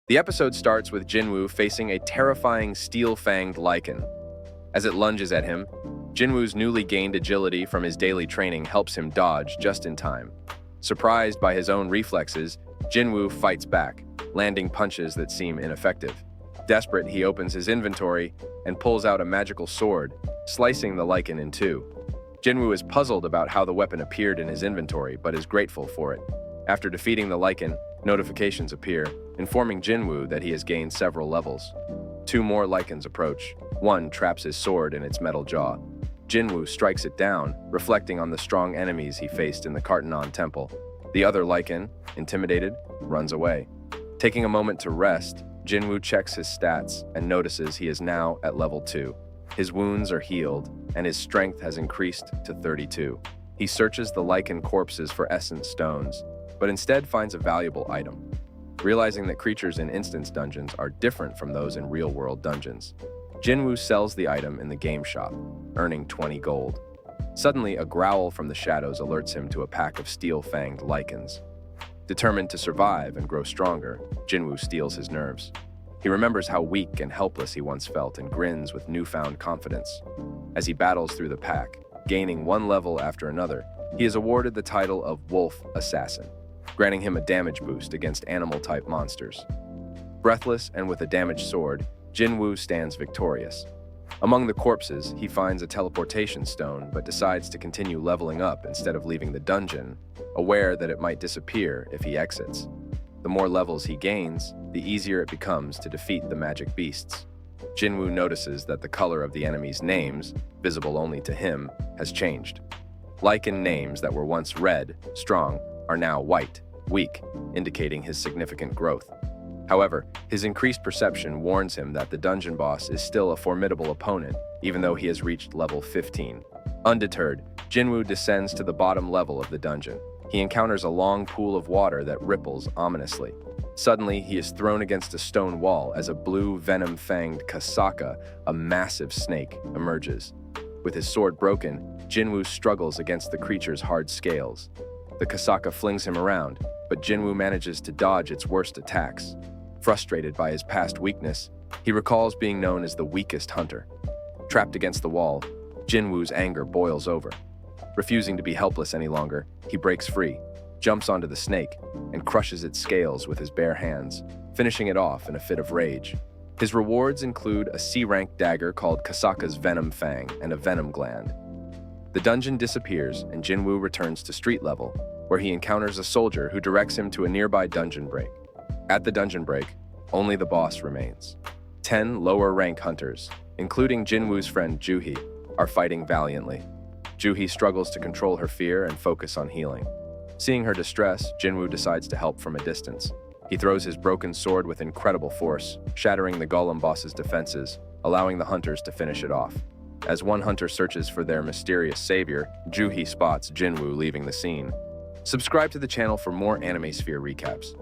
The episode starts with Jinwoo facing a terrifying steel-fanged lichen. As it lunges at him, Jinwoo's newly gained agility from his daily training helps him dodge just in time. Surprised by his own reflexes, Jinwoo fights back, landing punches that seem ineffective. Desperate, he opens his inventory and pulls out a magical sword, slicing the lichen in two. Jinwoo is puzzled about how the weapon appeared in his inventory, but is grateful for it. After defeating the lichen, notifications appear, informing Jinwoo that he has gained several levels. Two more lichens approach. One traps his sword in its metal jaw. Jinwoo strikes it down, reflecting on the strong enemies he faced in the Kartanon Temple. The other lichen, intimidated, runs away. Taking a moment to rest, Jinwoo checks his stats and notices he is now at level 2. His wounds are healed, and his strength has increased to 32. He searches the lichen corpses for essence stones, but instead finds a valuable item. Realizing that creatures in instance dungeons are different from those in real-world dungeons, Jinwoo sells the item in the game shop, earning 20 gold. Suddenly, a growl from the shadows alerts him to a pack of steel-fanged lichens. Determined to survive and grow stronger, Jinwoo steels his nerves. He remembers how weak and helpless he once felt and grins with newfound confidence. As he battles through the pack, gaining one level after another, he is awarded the title of Wolf Assassin, granting him a damage boost against animal-type monsters. Breathless and with a damaged sword, Jinwoo stands victorious. Among the corpses, he finds a teleportation stone but decides to continue leveling up instead of leaving the dungeon, aware that it might disappear if he exits. The more levels he gains, the easier it becomes to defeat the magic beasts. Jinwoo notices that the color of the enemies' names, visible only to him, has changed. Lichen names that were once red, strong, are now white, weak, indicating his significant growth. However, his increased perception warns him that the dungeon boss is still a formidable opponent, even though he has reached level 15. Undeterred, Jinwoo descends to the bottom level of the dungeon. He encounters a long pool of water that ripples ominously. Suddenly, he is thrown against a stone wall as a blue venom-fanged Kasaka, a massive snake, emerges. With his sword broken, Jinwoo struggles against the creature's hard scales. The Kasaka flings him around, but Jinwoo manages to dodge its worst attacks. Frustrated by his past weakness, he recalls being known as the weakest hunter. Trapped against the wall, Jinwoo's anger boils over. Refusing to be helpless any longer, he breaks free, jumps onto the snake, and crushes its scales with his bare hands, finishing it off in a fit of rage. His rewards include a C-rank dagger called Kasaka's Venom Fang and a venom gland. The dungeon disappears and Jinwoo returns to street level, where he encounters a soldier who directs him to a nearby dungeon break. At the dungeon break, only the boss remains. 10 lower-rank hunters, including Jinwoo's friend Juhi, are fighting valiantly. Juhi struggles to control her fear and focus on healing. Seeing her distress, Jinwoo decides to help from a distance. He throws his broken sword with incredible force, shattering the golem boss's defenses, allowing the hunters to finish it off. As one hunter searches for their mysterious savior, Juhi spots Jinwoo leaving the scene. Subscribe to the channel for more Anime Sphere recaps.